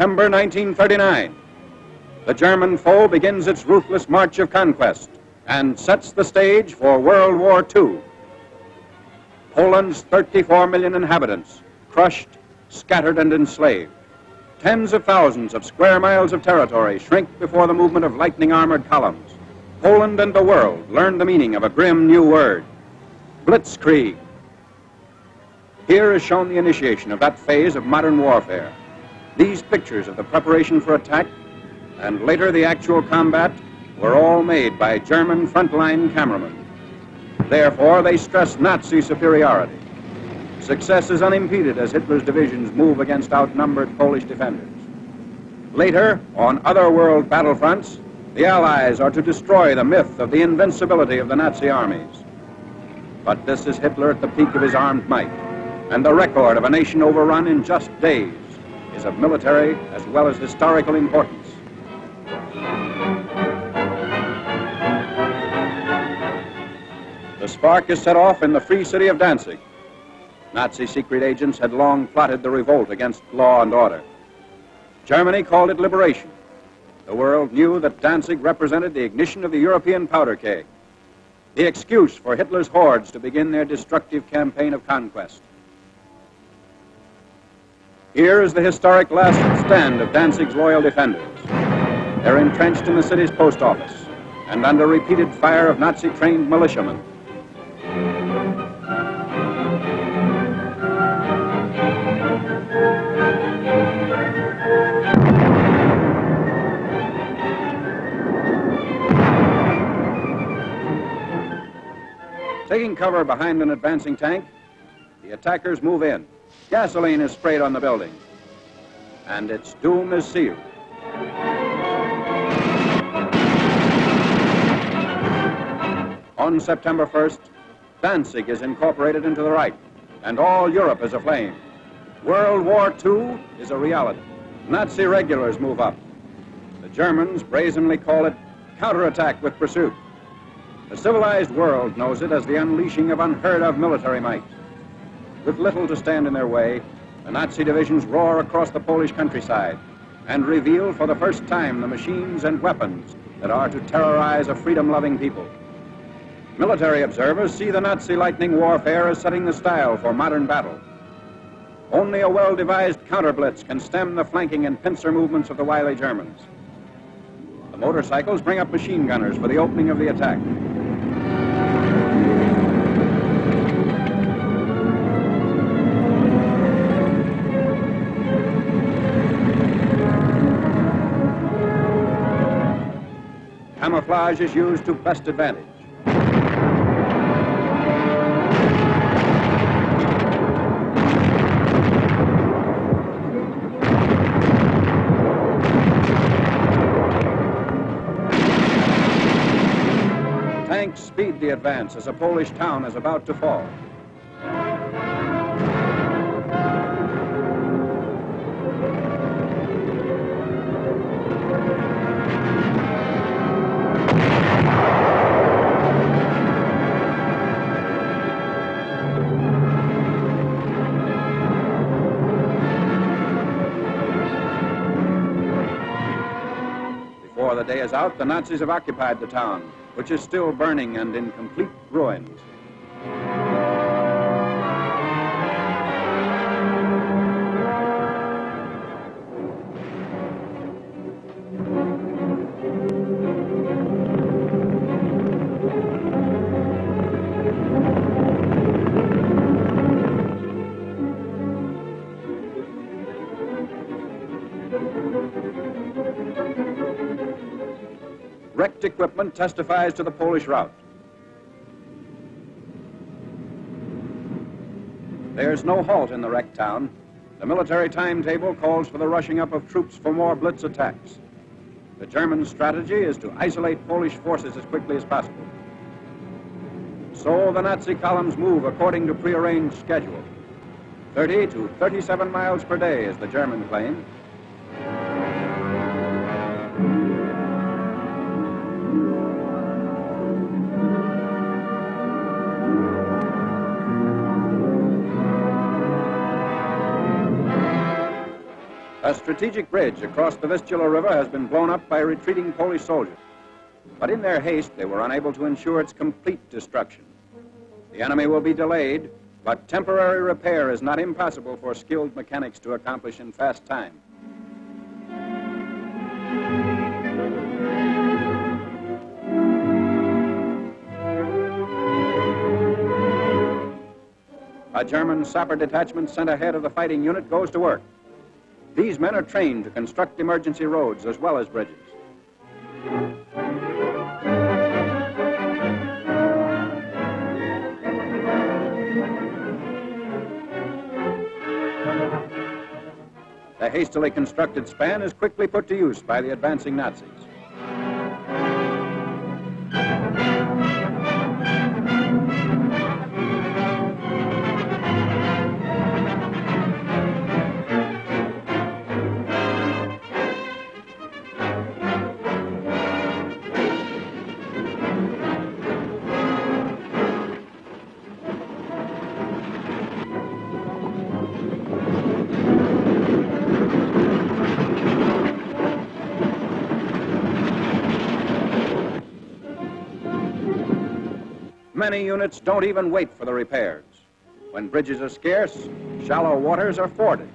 September 1939. The German foe begins its ruthless march of conquest and sets the stage for World War II. Poland's 34 million inhabitants, crushed, scattered, and enslaved. Tens of thousands of square miles of territory shrink before the movement of lightning armored columns. Poland and the world learn the meaning of a grim new word, blitzkrieg. Here is shown the initiation of that phase of modern warfare. These pictures of the preparation for attack and later the actual combat were all made by German frontline cameramen. Therefore, they stress Nazi superiority. Success is unimpeded as Hitler's divisions move against outnumbered Polish defenders. Later, on other world battlefronts, the Allies are to destroy the myth of the invincibility of the Nazi armies. But this is Hitler at the peak of his armed might, and the record of a nation overrun in just days is of military as well as historical importance. The spark is set off in the free city of Danzig. Nazi secret agents had long plotted the revolt against law and order. Germany called it liberation. The world knew that Danzig represented the ignition of the European powder keg, the excuse for Hitler's hordes to begin their destructive campaign of conquest. Here is the historic last stand of Danzig's loyal defenders. They're entrenched in the city's post office and under repeated fire of Nazi-trained militiamen. Taking cover behind an advancing tank, the attackers move in. Gasoline is sprayed on the building, and its doom is sealed. On September 1st, Danzig is incorporated into the Reich, and all Europe is aflame. World War II is a reality. Nazi regulars move up. The Germans brazenly call it counterattack with pursuit. The civilized world knows it as the unleashing of unheard-of military might. With little to stand in their way, the Nazi divisions roar across the Polish countryside and reveal for the first time the machines and weapons that are to terrorize a freedom-loving people. Military observers see the Nazi lightning warfare as setting the style for modern battle. Only a well-devised counter-blitz can stem the flanking and pincer movements of the wily Germans. The motorcycles bring up machine gunners for the opening of the attack. Camouflage is used to best advantage. Tanks speed the advance as a Polish town is about to fall. Before the day is out, the Nazis have occupied the town, which is still burning and in complete ruins. Wrecked equipment testifies to the Polish rout. There's no halt in the wrecked town. The military timetable calls for the rushing up of troops for more blitz attacks. The German strategy is to isolate Polish forces as quickly as possible. So the Nazi columns move according to prearranged schedule. 30 to 37 miles per day is the German claim. A strategic bridge across the Vistula River has been blown up by retreating Polish soldiers. But in their haste, they were unable to ensure its complete destruction. The enemy will be delayed, but temporary repair is not impossible for skilled mechanics to accomplish in fast time. A German sapper detachment sent ahead of the fighting unit goes to work. These men are trained to construct emergency roads as well as bridges. The hastily constructed span is quickly put to use by the advancing Nazis. Many units don't even wait for the repairs. When bridges are scarce, shallow waters are forded.